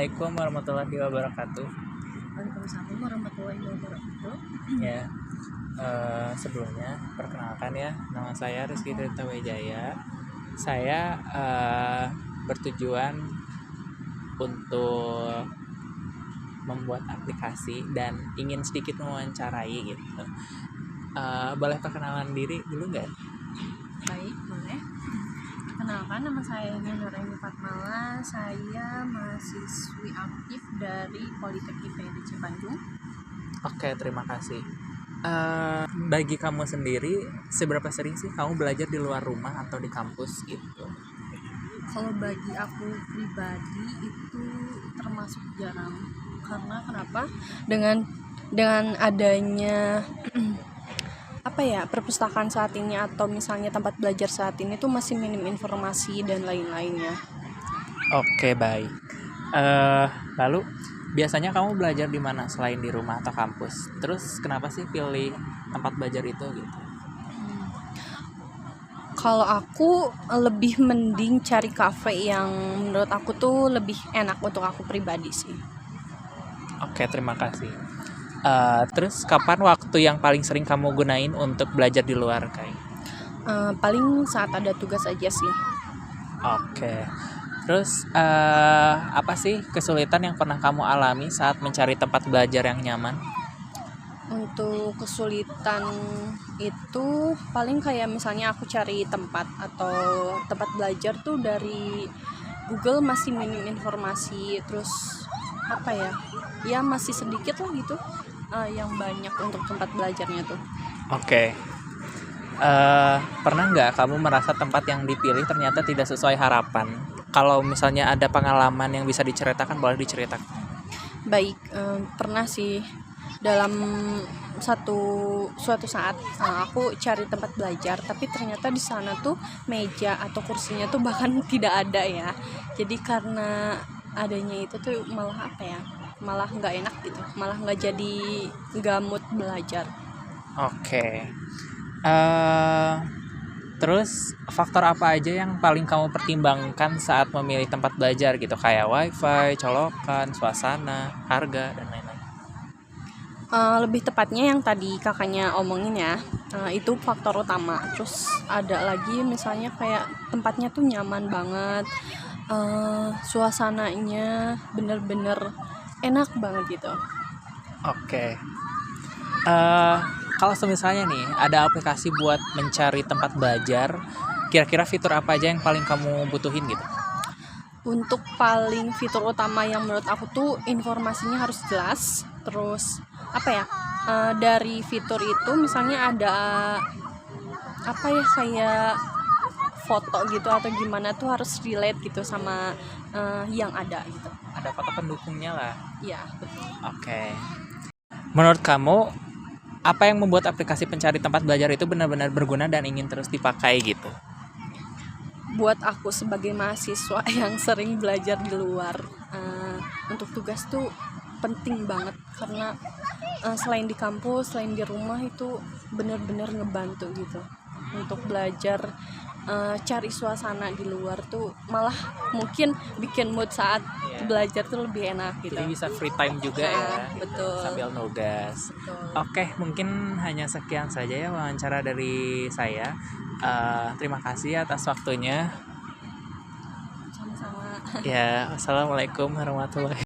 Assalamualaikum warahmatullahi wabarakatuh. Waalaikumsalam warahmatullahi wabarakatuh. Ya, sebelumnya perkenalkan ya, nama saya Rizky Tirta Wijaya. Saya bertujuan untuk membuat aplikasi dan ingin sedikit mewawancarai gitu. Boleh perkenalan diri dulu nggak? Baik, boleh. Perkenalkan, nama saya Nuraini Fatmala. Saya mahasiswi aktif dari Politeknik PDC Bandung. Oke, terima kasih. Bagi kamu sendiri, seberapa sering sih kamu belajar di luar rumah atau di kampus gitu? Kalau bagi aku pribadi itu termasuk jarang. Karena kenapa? Dengan adanya perpustakaan saat ini atau misalnya tempat belajar saat ini tuh masih minim informasi dan lain-lainnya. Oke, baik. Lalu biasanya kamu belajar di mana selain di rumah atau kampus? Terus kenapa sih pilih tempat belajar itu gitu? Kalau aku lebih mending cari kafe yang menurut aku tuh lebih enak untuk aku pribadi sih. Oke, terima kasih. Terus kapan waktu yang paling sering kamu gunain untuk belajar di luar kayak? Paling saat ada tugas aja sih. Oke. Terus apa sih kesulitan yang pernah kamu alami saat mencari tempat belajar yang nyaman? Untuk kesulitan itu paling kayak misalnya aku cari tempat atau tempat belajar tuh dari Google masih minim informasi, terus ya masih sedikit lah gitu yang banyak untuk tempat belajarnya tuh. Oke. Pernah nggak kamu merasa tempat yang dipilih ternyata tidak sesuai harapan? Kalau misalnya ada pengalaman yang bisa diceritakan, boleh diceritakan. Baik, pernah sih dalam suatu saat aku cari tempat belajar, tapi ternyata di sana tuh meja atau kursinya tuh bahkan tidak ada ya. Jadi karena adanya itu tuh malah nggak enak gitu, malah nggak mood belajar. Oke. Terus faktor apa aja yang paling kamu pertimbangkan saat memilih tempat belajar gitu, kayak wifi, colokan, suasana, harga, dan lain-lain? Lebih tepatnya yang tadi kakaknya omongin ya, itu faktor utama. Terus ada lagi misalnya kayak tempatnya tuh nyaman banget, suasananya bener-bener enak banget gitu. Oke. Kalau misalnya nih ada aplikasi buat mencari tempat belajar, kira-kira fitur apa aja yang paling kamu butuhin gitu? Untuk paling fitur utama yang menurut aku tuh informasinya harus jelas. Terus dari fitur itu misalnya ada kayak foto gitu atau gimana tuh harus relate gitu sama yang ada gitu. Ada foto pendukungnya lah. Iya, betul. Oke. Menurut kamu, apa yang membuat aplikasi pencari tempat belajar itu benar-benar berguna dan ingin terus dipakai gitu? Buat aku sebagai mahasiswa yang sering belajar di luar, untuk tugas tuh penting banget karena selain di kampus, selain di rumah itu benar-benar ngebantu gitu untuk belajar. Cari suasana di luar tuh malah mungkin bikin mood saat belajar tuh lebih enak gitu. Jadi bisa free time juga ya, betul. sambil nugas. Betul. Oke, mungkin hanya sekian saja ya wawancara dari saya. Terima kasih atas waktunya. Sama-sama. Ya, assalamualaikum warahmatullahi